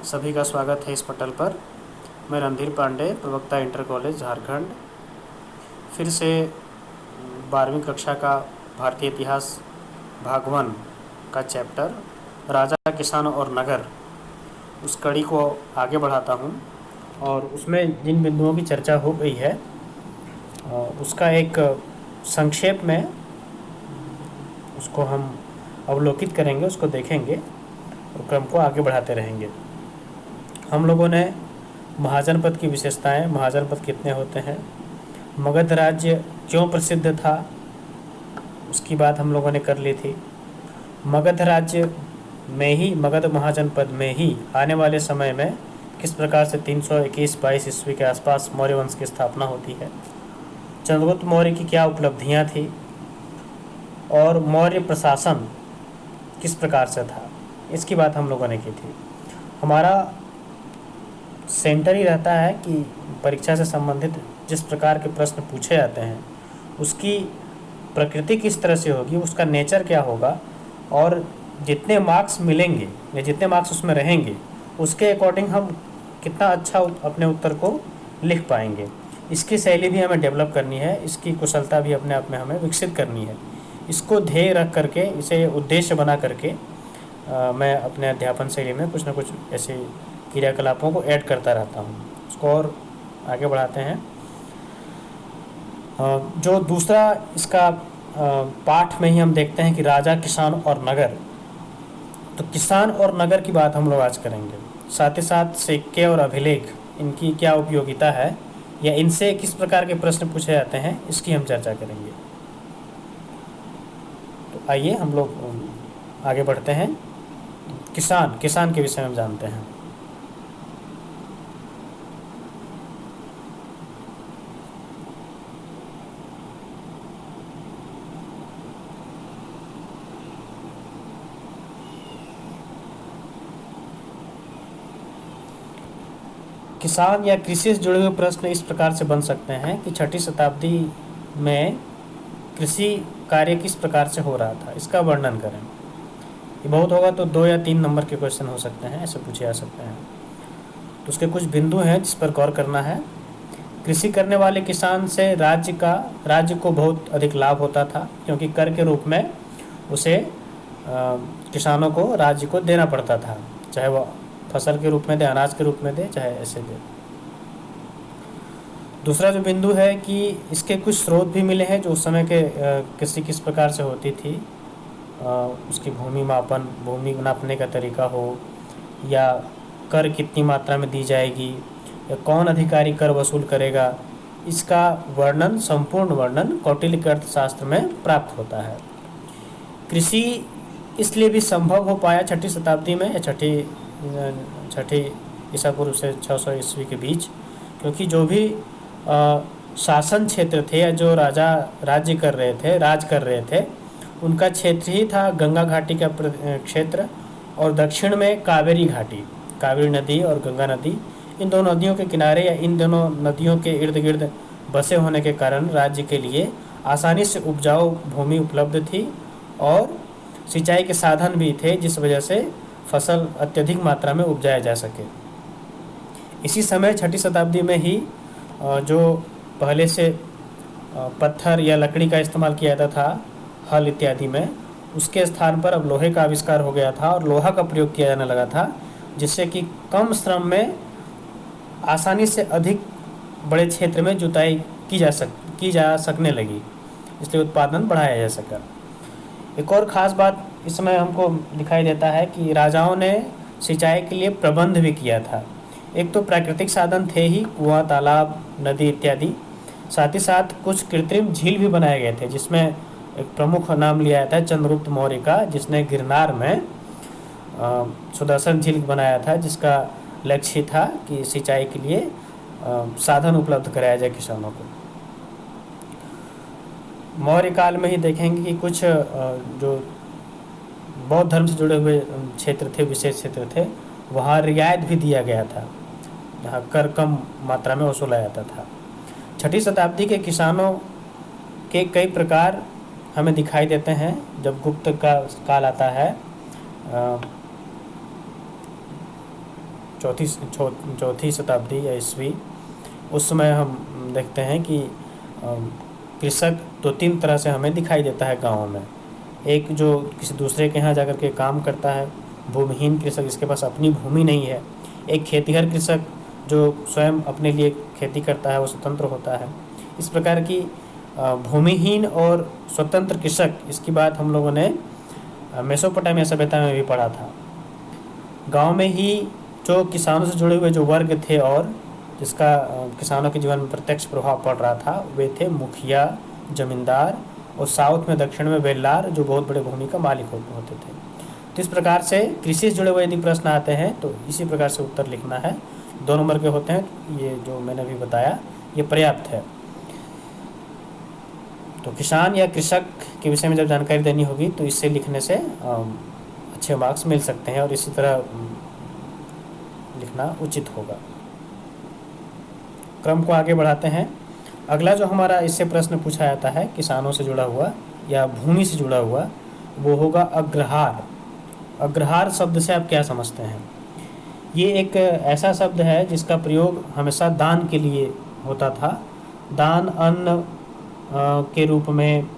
सभी का स्वागत है इस पटल पर। मैं रणधीर पांडे, प्रवक्ता इंटर कॉलेज झारखंड, फिर से 12वीं कक्षा का भारतीय इतिहास भाग 1 का चैप्टर राजा, किसान और नगर, उस कड़ी को आगे बढ़ाता हूँ। और उसमें जिन बिंदुओं की चर्चा हो गई है उसका एक संक्षेप में उसको हम अवलोकित करेंगे, उसको देखेंगे और क्रम को आगे बढ़ाते रहेंगे। हम लोगों ने महाजनपद की विशेषताएं, महाजनपद कितने होते हैं, मगध राज्य क्यों प्रसिद्ध था, उसकी बात हम लोगों ने कर ली थी। मगध राज्य में ही, मगध महाजनपद में ही आने वाले समय में किस प्रकार से 321-22 ईस्वी के आसपास मौर्य वंश की स्थापना होती है, चंद्रगुप्त मौर्य की क्या उपलब्धियां थी और मौर्य प्रशासन किस प्रकार से था, इसकी बात हम लोगों ने की थी। हमारा सेंटर ही रहता है कि परीक्षा से संबंधित जिस प्रकार के प्रश्न पूछे जाते हैं उसकी प्रकृति किस तरह से होगी, उसका नेचर क्या होगा, और जितने मार्क्स मिलेंगे या जितने मार्क्स उसमें रहेंगे उसके अकॉर्डिंग हम कितना अच्छा अपने उत्तर को लिख पाएंगे। इसकी शैली भी हमें डेवलप करनी है, इसकी कुशलता भी अपने आप में हमें विकसित करनी है। इसको ध्येय रख करके, इसे उद्देश्य बना करके मैं अपने अध्यापन शैली में कुछ न कुछ ऐसे क्रियाकलापों को ऐड करता रहता हूँ। उसको और आगे बढ़ाते हैं। जो दूसरा इसका पाठ में ही हम देखते हैं कि राजा, किसान और नगर। तो किसान और नगर की बात हम लोग आज करेंगे, साथ ही साथ सिक्के और अभिलेख, इनकी क्या उपयोगिता है या इनसे किस प्रकार के प्रश्न पूछे जाते हैं, इसकी हम चर्चा करेंगे। तो आइए हम लोग आगे बढ़ते हैं। किसान के विषय में जानते हैं। किसान या कृषि से जुड़े हुए प्रश्न इस प्रकार से बन सकते हैं कि 6ठी शताब्दी में कृषि कार्य किस प्रकार से हो रहा था, इसका वर्णन करें। ये बहुत होगा तो 2 या 3 नंबर के क्वेश्चन हो सकते हैं, ऐसे पूछे जा सकते हैं। तो उसके कुछ बिंदु हैं जिस पर गौर करना है। कृषि करने वाले किसान से राज्य को बहुत अधिक लाभ होता था, क्योंकि कर के रूप में उसे किसानों को राज्य को देना पड़ता था, चाहे वह फसल के रूप में दे, अनाज के रूप में दे, चाहे ऐसे दे। दूसरा जो बिंदु है कि इसके कुछ स्रोत भी मिले हैं जो उस समय के कृषि किस प्रकार से होती थी, उसकी भूमि नापने का तरीका हो, या कर कितनी मात्रा में दी जाएगी, या कौन अधिकारी कर वसूल करेगा, इसका वर्णन, संपूर्ण वर्णन कौटिल्य के अर्थशास्त्र में प्राप्त होता है। कृषि इसलिए भी संभव हो पाया 6ठी शताब्दी में या छठी ईसा पूर्व से 600 ईस्वी के बीच, क्योंकि जो भी शासन क्षेत्र थे या जो राज कर रहे थे उनका क्षेत्र ही था गंगा घाटी का क्षेत्र, और दक्षिण में कावेरी घाटी, कावेरी नदी और गंगा नदी, इन दोनों नदियों के किनारे या इन दोनों नदियों के इर्द गिर्द बसे होने के कारण राज्य के लिए आसानी से उपजाऊ भूमि उपलब्ध थी और सिंचाई के साधन भी थे, जिस वजह से फसल अत्यधिक मात्रा में उपजाया जा सके। इसी समय 6ठी शताब्दी में ही जो पहले से पत्थर या लकड़ी का इस्तेमाल किया जाता था हल इत्यादि में, उसके स्थान पर अब लोहे का आविष्कार हो गया था और लोहा का प्रयोग किया जाने लगा था, जिससे कि कम श्रम में आसानी से अधिक बड़े क्षेत्र में जुताई की जा सकने लगी, इसलिए उत्पादन बढ़ाया जा सका। एक और ख़ास बात इस समय हमको दिखाई देता है कि राजाओं ने सिंचाई के लिए प्रबंध भी किया था। एक तो प्राकृतिक साधन थे ही, कुआं, तालाब, नदी इत्यादि, साथ ही साथ कुछ कृत्रिम झील भी बनाए गए थे, जिसमें एक प्रमुख नाम लिया जाता है चंद्रगुप्त मौर्य का, जिसने गिरनार में सुदर्शन झील बनाया था, जिसका लक्ष्य था कि सिंचाई के लिए साधन उपलब्ध कराया जाए किसानों को। मौर्य काल में ही देखेंगे कि कुछ जो बौद्ध धर्म से जुड़े हुए क्षेत्र थे, विशेष क्षेत्र थे, वहाँ रियायत भी दिया गया था, जहाँ कर कम मात्रा में वसूला जाता था। 6ठी शताब्दी के किसानों के कई प्रकार हमें दिखाई देते हैं। जब गुप्त का काल आता है, चौथी शताब्दी या ईस्वी, उस समय हम देखते हैं कि कृषक दो तीन तरह से हमें दिखाई देता है गाँव में। एक जो किसी दूसरे के यहाँ जाकर के काम करता है, भूमिहीन कृषक जिसके पास अपनी भूमि नहीं है। एक खेतिहर कृषक जो स्वयं अपने लिए खेती करता है, वो स्वतंत्र होता है। इस प्रकार की भूमिहीन और स्वतंत्र कृषक, इसकी बात हम लोगों ने मेसोपोटामिया सभ्यता में भी पढ़ा था। गांव में ही जो किसानों से जुड़े हुए जो वर्ग थे और जिसका किसानों के जीवन में प्रत्यक्ष प्रभाव पड़ रहा था, वे थे मुखिया, जमींदार और साउथ में, दक्षिण में बेल्लार, जो बहुत बड़े भूमि का मालिक होते थे। तो इस प्रकार से कृषि से जुड़े हुए यदि प्रश्न आते हैं तो इसी प्रकार से उत्तर लिखना है। 2 नंबर के होते हैं, ये जो मैंने अभी बताया ये पर्याप्त है। तो किसान या कृषक के विषय में जब जानकारी देनी होगी तो इससे लिखने से अच्छे मार्क्स मिल सकते हैं और इसी तरह लिखना उचित होगा। क्रम को आगे बढ़ाते हैं। अगला जो हमारा इससे प्रश्न पूछा जाता है किसानों से जुड़ा हुआ या भूमि से जुड़ा हुआ, वो होगा अग्रहार। अग्रहार शब्द से आप क्या समझते हैं? ये एक ऐसा शब्द है जिसका प्रयोग हमेशा दान के लिए होता था। दान अन्न के रूप में,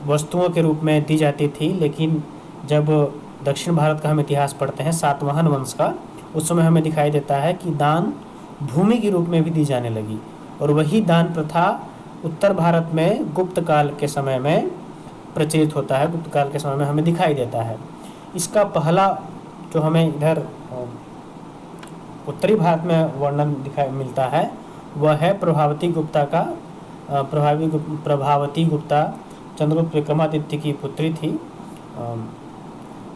वस्तुओं के रूप में दी जाती थी। लेकिन जब दक्षिण भारत का हम इतिहास पढ़ते हैं, सातवाहन वंश का, उस समय हमें दिखाई देता है कि दान भूमि के रूप में भी दी जाने लगी। और वही दान प्रथा उत्तर भारत में गुप्त काल के समय में प्रचलित होता है, गुप्त काल के समय में हमें दिखाई देता है। इसका पहला जो हमें इधर उत्तरी भारत में वर्णन दिखाई मिलता है वह है प्रभावती गुप्ता, चंद्रगुप्त विक्रमादित्य की पुत्री थी,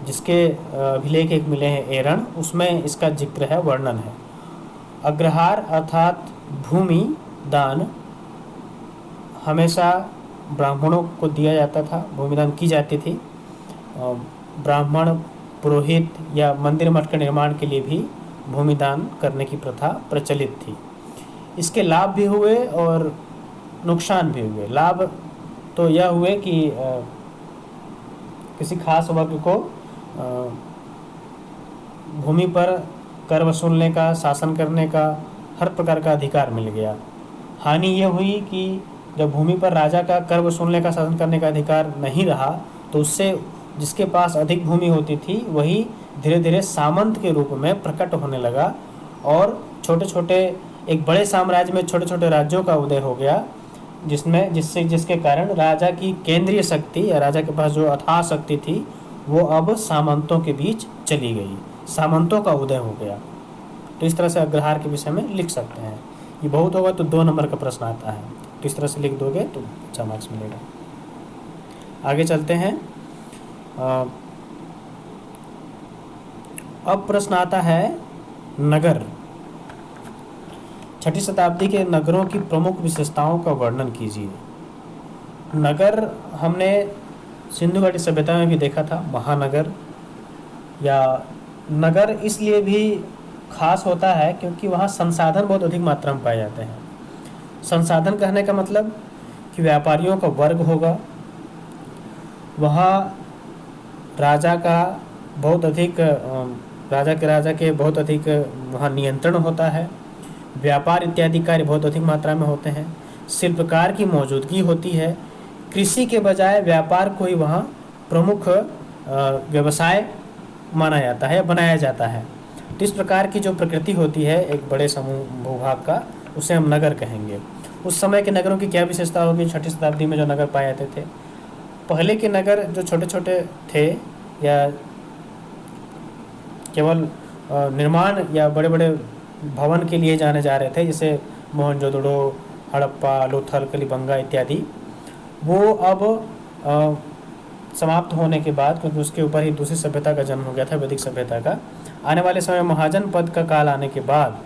जिसके अभिलेख एक मिले हैं एरण, उसमें इसका जिक्र है, वर्णन है। अग्रहार अर्थात भूमि दान हमेशा ब्राह्मणों को दिया जाता था, भूमिदान की जाती थी। ब्राह्मण, पुरोहित या मंदिर मठ के निर्माण के लिए भी भूमिदान करने की प्रथा प्रचलित थी। इसके लाभ भी हुए और नुकसान भी हुए। लाभ तो यह हुए कि किसी खास वर्ग को भूमि पर कर वसूलने का, शासन करने का हर प्रकार का अधिकार मिल गया। हानि यह हुई कि जब भूमि पर राजा का कर वसूलने का, शासन करने का अधिकार नहीं रहा तो उससे जिसके पास अधिक भूमि होती थी वही धीरे धीरे सामंत के रूप में प्रकट होने लगा और छोटे छोटे, एक बड़े साम्राज्य में छोटे छोटे राज्यों का उदय हो गया, जिसके कारण राजा की केंद्रीय शक्ति या राजा के पास जो अथाह शक्ति थी वो अब सामंतों के बीच चली गई, सामंतों का उदय हो गया। तो इस तरह से अग्रहार के विषय में लिख सकते हैं। ये बहुत होगा तो 2 नंबर का प्रश्न आता है, तो इस तरह से लिख दोगे तो अच्छा मार्क्स मिलेगा। आगे चलते हैं। अब प्रश्न आता है नगर। 6ठी शताब्दी के नगरों की प्रमुख विशेषताओं का वर्णन कीजिए। नगर हमने सिंधु घाटी सभ्यता में भी देखा था। महानगर या नगर इसलिए भी खास होता है क्योंकि वहाँ संसाधन बहुत अधिक मात्रा में पाए जाते हैं। संसाधन कहने का मतलब कि व्यापारियों का वर्ग होगा, वहाँ राजा के बहुत अधिक वहाँ नियंत्रण होता है, व्यापार इत्यादि कार्य बहुत अधिक मात्रा में होते हैं, शिल्पकार की मौजूदगी होती है। कृषि के बजाय व्यापार को ही वहाँ प्रमुख व्यवसाय माना जाता है, बनाया जाता है। तो इस प्रकार की जो प्रकृति होती है एक बड़े समूह भूभाग का, उसे हम नगर कहेंगे। उस समय के नगरों की क्या विशेषता होगी? 6ठी शताब्दी में जो नगर पाए जाते थे, पहले के नगर जो छोटे छोटे थे या केवल निर्माण या बड़े बड़े भवन के लिए जाने जा रहे थे, जैसे मोहनजोदड़ो, हड़प्पा, लोथल, कलिबंगा इत्यादि, वो अब समाप्त होने के बाद, क्योंकि उसके ऊपर ही दूसरी सभ्यता का जन्म हो गया था, वैदिक सभ्यता का। आने वाले समय महाजन पद का काल आने के बाद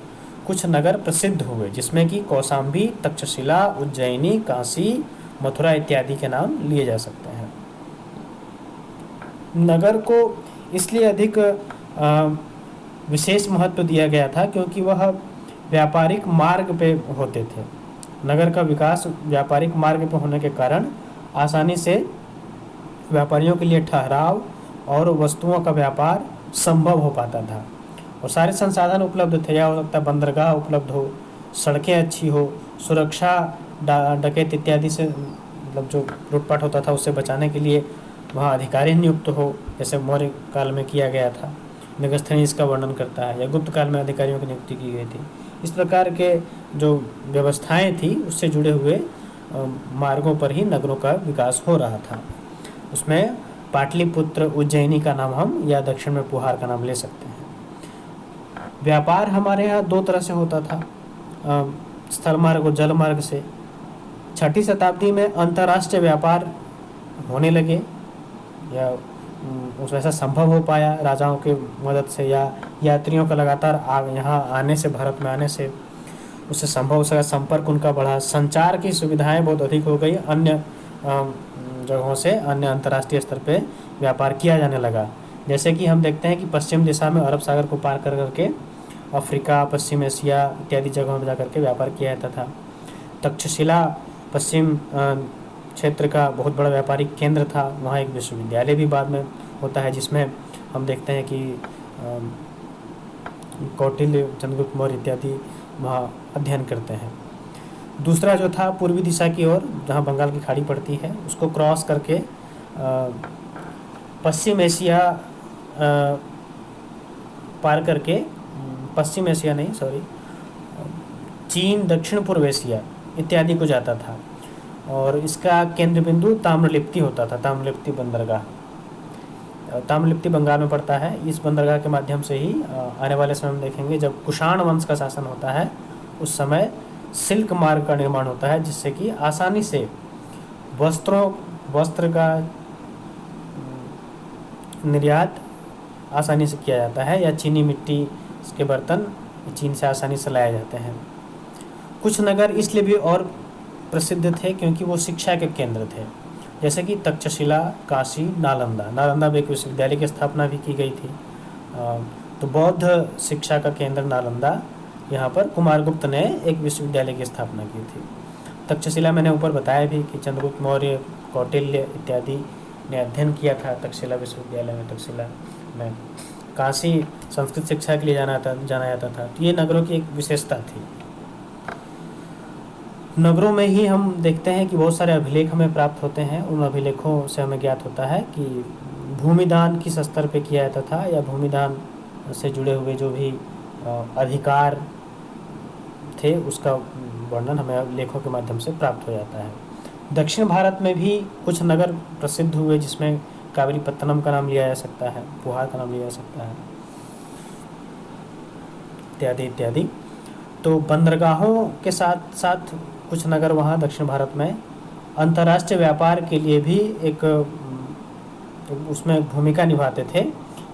कुछ नगर प्रसिद्ध हुए, जिसमें कि कौशाम्बी, तक्षशिला, उज्जैनी, काशी, मथुरा इत्यादि के नाम लिए जा सकते हैं। नगर को इसलिए अधिक विशेष महत्व दिया गया था क्योंकि वह व्यापारिक मार्ग पे होते थे। नगर का विकास व्यापारिक मार्ग पे होने के कारण आसानी से व्यापारियों के लिए ठहराव और वस्तुओं का व्यापार संभव हो पाता था। और सारे संसाधन उपलब्ध थे, या हो सकता है बंदरगाह उपलब्ध हो, सड़कें अच्छी हो, सुरक्षा डकैत इत्यादि से मतलब जो लूटपाट होता था उससे बचाने के लिए वहाँ अधिकारी नियुक्त हो, जैसे मौर्य काल में किया गया था। मेगस्थनीज इसका वर्णन करता है, या गुप्त काल में अधिकारियों की नियुक्ति की गई थी। इस प्रकार के जो व्यवस्थाएं थी उससे जुड़े हुए मार्गों पर ही नगरों का विकास हो रहा था। उसमें पाटलिपुत्र, उज्जैनी का नाम हम, या दक्षिण में पुहार का नाम ले सकते हैं। व्यापार हमारे यहाँ दो तरह से होता था, स्थल मार्ग और जल मार्ग से। 6ठी शताब्दी में अंतर्राष्ट्रीय व्यापार होने लगे, या उस वैसा संभव हो पाया राजाओं की मदद से, या यात्रियों का लगातार यहाँ आने से, भारत में आने से उससे संभव हो सका, संपर्क उनका बढ़ा, संचार की सुविधाएं बहुत अधिक हो गई, अन्य जगहों से, अन्य अंतर्राष्ट्रीय स्तर पे व्यापार किया जाने लगा। जैसे कि हम देखते हैं कि पश्चिम दिशा में अरब सागर को पार कर करके अफ्रीका, पश्चिम एशिया इत्यादि जगहों में जा करके व्यापार किया जाता था। तक्षशिला पश्चिम क्षेत्र का बहुत बड़ा व्यापारिक केंद्र था, वहाँ एक विश्वविद्यालय भी बाद में होता है, जिसमें हम देखते हैं कि कौटिल्य, चंद्रगुप्त मौर्य इत्यादि वहाँ अध्ययन करते हैं। दूसरा जो था पूर्वी दिशा की ओर, जहाँ बंगाल की खाड़ी पड़ती है, उसको क्रॉस करके पश्चिम एशिया पार करके, पश्चिम एशिया नहीं सॉरी, चीन, दक्षिण पूर्व एशिया इत्यादि को जाता था। और इसका केंद्र बिंदु ताम्रलिप्ति होता था, ताम्रलिप्ति बंदरगाह। ताम्रलिप्ति बंगाल में पड़ता है। इस बंदरगाह के माध्यम से ही आने वाले समय में देखेंगे, जब कुषाण वंश का शासन होता है उस समय सिल्क मार्ग का निर्माण होता है, जिससे कि आसानी से वस्त्र का निर्यात आसानी से किया जाता है, या चीनी मिट्टी के बर्तन चीन से आसानी से लाए जाते हैं। कुछ नगर इसलिए भी और प्रसिद्ध थे क्योंकि वो शिक्षा के केंद्र थे, जैसे कि तक्षशिला, काशी, नालंदा। नालंदा में एक विश्वविद्यालय की स्थापना भी की गई थी। तो बौद्ध शिक्षा का केंद्र नालंदा, यहाँ पर कुमारगुप्त ने एक विश्वविद्यालय की स्थापना की थी। तक्षशिला मैंने ऊपर बताया भी कि चंद्रगुप्त मौर्य, कौटिल्य इत्यादि ने अध्ययन किया था तक्षशिला विश्वविद्यालय में, तक्षशिला में। काशी संस्कृत शिक्षा के लिए जाना जाता था। तो ये नगरों की एक विशेषता थी। नगरों में ही हम देखते हैं कि बहुत सारे अभिलेख हमें प्राप्त होते हैं। उन अभिलेखों से हमें ज्ञात होता है कि भूमिदान किस स्तर पे किया जाता था, या भूमिदान से जुड़े हुए जो भी अधिकार थे उसका वर्णन हमें अभिलेखों के माध्यम से प्राप्त हो जाता है। दक्षिण भारत में भी कुछ नगर प्रसिद्ध हुए, जिसमें कावेरीपत्तनम का नाम लिया जा सकता है, पुहार का नाम लिया जा सकता है, इत्यादि इत्यादि। तो बंदरगाहों के साथ साथ कुछ नगर वहाँ दक्षिण भारत में अंतर्राष्ट्रीय व्यापार के लिए भी एक उसमें भूमिका निभाते थे,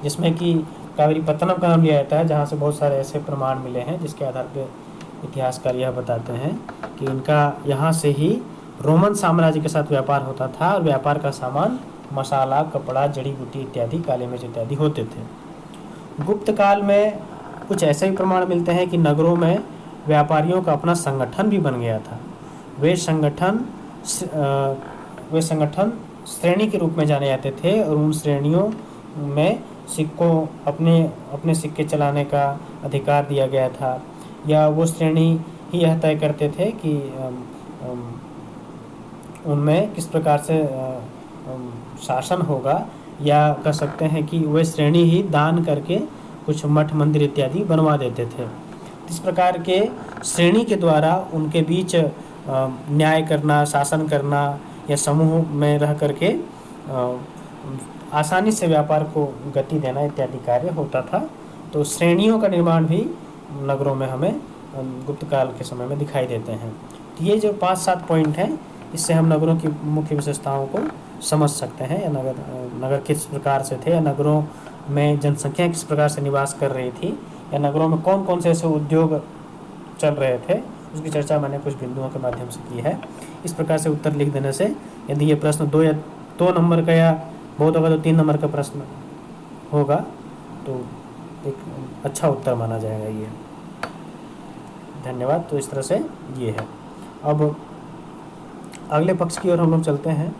जिसमें कि कावेरीपत्तनम का नाम लिया जाता है, जहाँ से बहुत सारे ऐसे प्रमाण मिले हैं जिसके आधार पर इतिहासकार यह बताते हैं कि इनका यहाँ से ही रोमन साम्राज्य के साथ व्यापार होता था, और व्यापार का सामान मसाला, कपड़ा, जड़ी बूटी इत्यादि, काली मिर्च इत्यादि होते थे। गुप्त काल में कुछ ऐसे ही प्रमाण मिलते हैं कि नगरों में व्यापारियों का अपना संगठन भी बन गया था। वे संगठन श्रेणी के रूप में जाने जाते थे, और उन श्रेणियों में सिक्कों अपने सिक्के चलाने का अधिकार दिया गया था, या वो श्रेणी ही यह तय करते थे कि उनमें किस प्रकार से शासन होगा, या कह सकते हैं कि वे श्रेणी ही दान करके कुछ मठ मंदिर इत्यादि बनवा देते थे। इस प्रकार के श्रेणी के द्वारा उनके बीच न्याय करना, शासन करना, या समूह में रह करके आसानी से व्यापार को गति देना इत्यादि कार्य होता था। तो श्रेणियों का निर्माण भी नगरों में हमें गुप्त काल के समय में दिखाई देते हैं। तो ये जो 5-7 पॉइंट हैं, इससे हम नगरों की मुख्य विशेषताओं को समझ सकते हैं, या नगर किस प्रकार से थे, या नगरों में जनसंख्या किस प्रकार से निवास कर रही थी, या नगरों में कौन कौन से ऐसे उद्योग चल रहे थे, उसकी चर्चा मैंने कुछ बिंदुओं के माध्यम से की है। इस प्रकार से उत्तर लिख देने से यदि ये प्रश्न 2 नंबर का, या बहुत होगा तो 3 नंबर का प्रश्न होगा, तो एक अच्छा उत्तर माना जाएगा ये। धन्यवाद। तो इस तरह से ये है। अब अगले पक्ष की ओर हम लोग चलते हैं।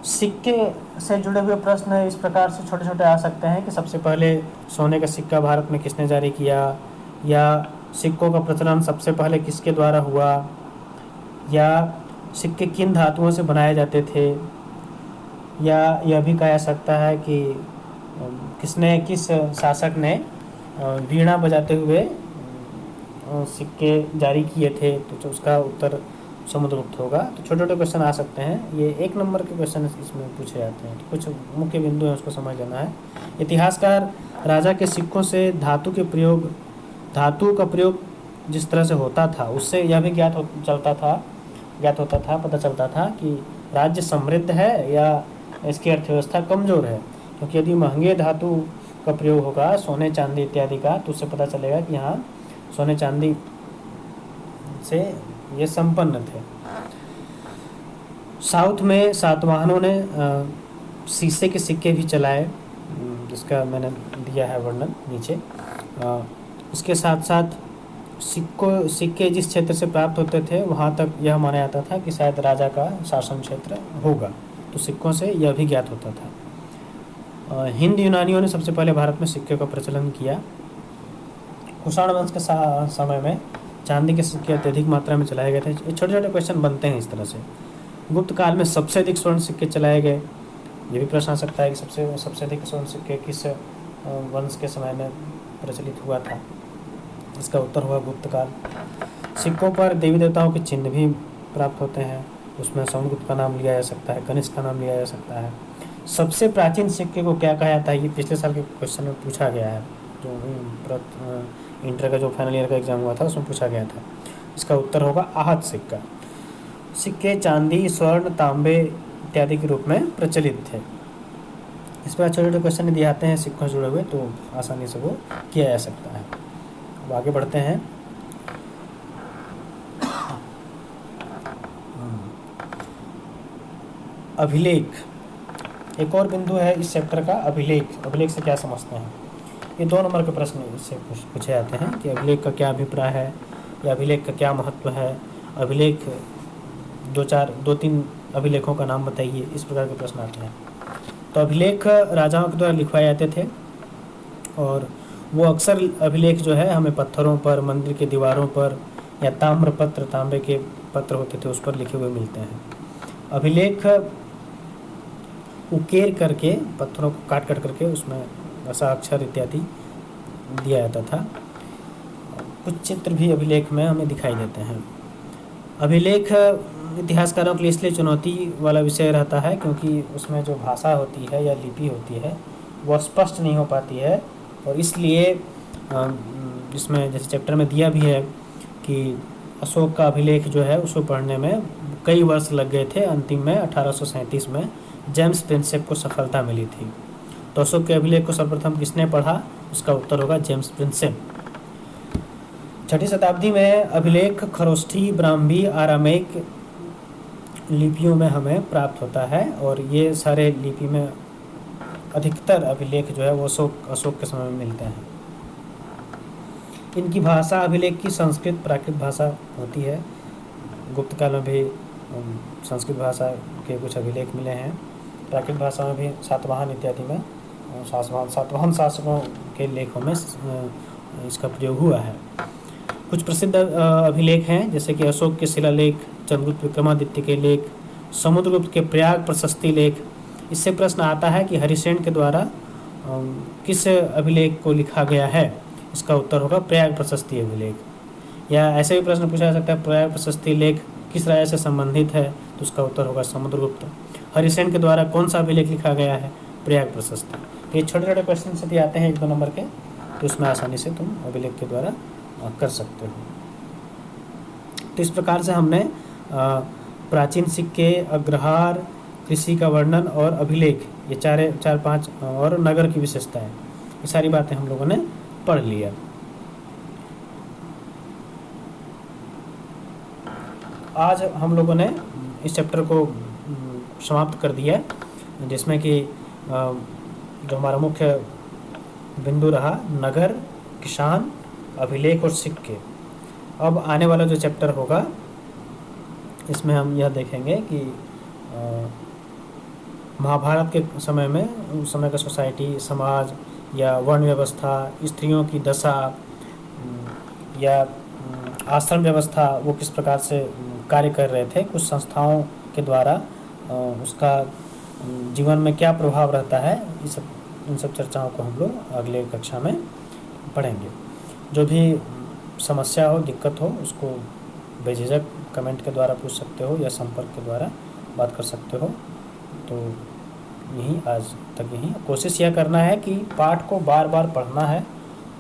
सिक्के से जुड़े हुए प्रश्न इस प्रकार से छोटे छोटे आ सकते हैं कि सबसे पहले सोने का सिक्का भारत में किसने जारी किया, या सिक्कों का प्रचलन सबसे पहले किसके द्वारा हुआ, या सिक्के किन धातुओं से बनाए जाते थे, या यह भी कहा जा सकता है कि किस शासक ने वीणा बजाते हुए सिक्के जारी किए थे, तो उसका उत्तर समुद्रगुप्त होगा। तो छोटे छोटे क्वेश्चन आ सकते हैं, ये 1 नंबर के क्वेश्चन इसमें पूछे जाते हैं। तो कुछ मुख्य बिंदु हैं, उसको समझ लेना है। इतिहासकार राजा के सिक्कों से धातु का प्रयोग जिस तरह से होता था, उससे यह भी ज्ञात होता था, पता चलता था कि राज्य समृद्ध है या इसकी अर्थव्यवस्था कमज़ोर है। क्योंकि यदि महंगे धातु का प्रयोग होगा, सोने चांदी इत्यादि का, तो उससे पता चलेगा कि यहाँ सोने चांदी से ये संपन्न थे। साउथ में सातवाहनों ने शीशे के सिक्के भी चलाए, जिसका मैंने दिया है वर्णन नीचे। उसके साथ साथ सिक्के जिस क्षेत्र से प्राप्त होते थे, वहाँ तक यह माना जाता था कि शायद राजा का शासन क्षेत्र होगा, तो सिक्कों से यह भी ज्ञात होता था। हिंद यूनानियों ने सबसे पहले भारत में सिक्के का प्रचलन किया। कुषाण वंश के समय में चांदी के सिक्के अत्यधिक मात्रा में चलाए गए थे। ये छोटे छोटे क्वेश्चन बनते हैं इस तरह से। गुप्त काल में सबसे अधिक स्वर्ण सिक्के चलाए गए, ये भी प्रश्न आ सकता है कि सबसे अधिक स्वर्ण सिक्के किस वंश के समय में प्रचलित हुआ था। इसका उत्तर हुआ गुप्त काल। सिक्कों पर देवी देवताओं के चिन्ह भी प्राप्त होते हैं, उसमें समुद्रगुप्त का नाम लिया जा सकता है, कनिष्क का नाम लिया जा सकता है। सबसे प्राचीन सिक्के को क्या कहा जाता है, ये पिछले साल के क्वेश्चन में पूछा गया है, जो इंटर का जो फाइनल ईयर का एग्जाम हुआ था उसमें पूछा गया था। इसका उत्तर होगा आहत सिक्का। सिक्के चांदी, स्वर्ण, तांबे इत्यादि के रूप में प्रचलित थे। इस पर छोटे छोटे क्वेश्चन यदि आते हैं सिक्कों से जुड़े हुए, तो आसानी से वो किया जा सकता है। अब आगे बढ़ते हैं। अभिलेख एक और बिंदु है इस चैप्टर का। अभिलेख से क्या समझते हैं, ये 2 नंबर के प्रश्न इससे पूछे जाते हैं कि अभिलेख का क्या अभिप्राय है, या अभिलेख का क्या महत्व है। अभिलेख 2-3 अभिलेखों का नाम बताइए, इस प्रकार के प्रश्न आते हैं। तो अभिलेख राजाओं के द्वारा लिखवाए जाते थे, और वो अक्सर अभिलेख जो है हमें पत्थरों पर, मंदिर के दीवारों पर, या ताम्रपत्र, तांबे के पत्र होते थे उस पर लिखे हुए मिलते हैं। अभिलेख उकेर करके, पत्थरों को काट करके उसमें ऐसा अक्षर इत्यादि दिया जाता था। कुछ चित्र भी अभिलेख में हमें दिखाई देते हैं। अभिलेख इतिहासकारों के लिए इसलिए चुनौती वाला विषय रहता है क्योंकि उसमें जो भाषा होती है या लिपि होती है वह स्पष्ट नहीं हो पाती है, और इसलिए इसमें जैसे चैप्टर में दिया भी है कि अशोक का अभिलेख जो है उसको पढ़ने में कई वर्ष लग गए थे। अंतिम में 1837 में जेम्स प्रिंसेप को सफलता मिली थी। तो अशोक के अभिलेख को सर्वप्रथम किसने पढ़ा, उसका उत्तर होगा जेम्स प्रिंसेप। 6वीं शताब्दी में अभिलेख खरोष्ठी, ब्राह्मी, आरामिक लिपियों में हमें प्राप्त होता है, और ये सारे लिपि में अधिकतर अभिलेख जो है वो अशोक के समय में मिलते हैं। इनकी भाषा अभिलेख की संस्कृत प्राकृत भाषा होती है। गुप्त काल में भी संस्कृत भाषा के कुछ अभिलेख मिले हैं। प्राकृत भाषा में भी सातवाहन इत्यादि में सातवाहन शासकों के लेखों में इसका प्रयोग हुआ है। कुछ प्रसिद्ध अभिलेख हैं जैसे कि अशोक के शिलालेख, चंद्रगुप्त विक्रमादित्य के लेख, समुद्रगुप्त के प्रयाग प्रशस्ति लेख। इससे प्रश्न आता है कि हरिसेन के द्वारा किस अभिलेख को लिखा गया है, इसका उत्तर होगा प्रयाग प्रशस्ति अभिलेख। या ऐसे भी प्रश्न पूछा जा सकता है प्रयाग प्रशस्ति लेख किस राजा से संबंधित है, तो उसका उत्तर होगा समुद्रगुप्त। हरिसेन के द्वारा कौन सा अभिलेख लिखा गया है, प्रयाग प्रशस्ति। तो ये छोटे छोटे क्वेश्चन यदि आते हैं 1-2 नंबर के, तो उसमें आसानी से तुम अभिलेख के द्वारा कर सकते हो। तो इस प्रकार से हमने प्राचीन सिक्के, अग्रहार, कृषि का वर्णन और अभिलेख, ये 4-5 और नगर की विशेषताएं, ये सारी बातें हम लोगों ने पढ़ लिया। आज हम लोगों ने इस चैप्टर को समाप्त कर दिया, जिसमें कि जो हमारा मुख्य बिंदु रहा नगर, किसान, अभिलेख और सिक्के। अब आने वाला जो चैप्टर होगा इसमें हम यह देखेंगे कि महाभारत के समय में उस समय का सोसाइटी, समाज या वर्ण व्यवस्था, स्त्रियों की दशा या आश्रम व्यवस्था वो किस प्रकार से कार्य कर रहे थे, कुछ संस्थाओं के द्वारा उसका जीवन में क्या प्रभाव रहता है, इन सब चर्चाओं को हम लोग अगले कक्षा में पढ़ेंगे। जो भी समस्या हो, दिक्कत हो, उसको बेझिझक कमेंट के द्वारा पूछ सकते हो या संपर्क के द्वारा बात कर सकते हो। तो यही आज तक यही कोशिश यह करना है कि पाठ को बार बार पढ़ना है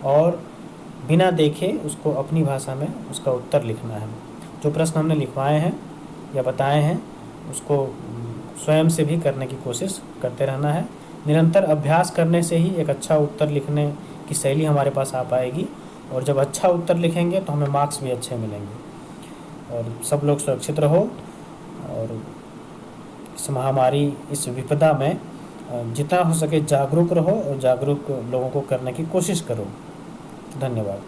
और बिना देखे उसको अपनी भाषा में उसका उत्तर लिखना है। जो प्रश्न हमने लिखवाए हैं या बताए हैं उसको स्वयं से भी करने की कोशिश करते रहना है। निरंतर अभ्यास करने से ही एक अच्छा उत्तर लिखने की शैली हमारे पास आ पाएगी, और जब अच्छा उत्तर लिखेंगे तो हमें मार्क्स भी अच्छे मिलेंगे। और सब लोग सुरक्षित रहो और इस महामारी, इस विपदा में जितना हो सके जागरूक रहो और जागरूक लोगों को करने की कोशिश करो। धन्यवाद।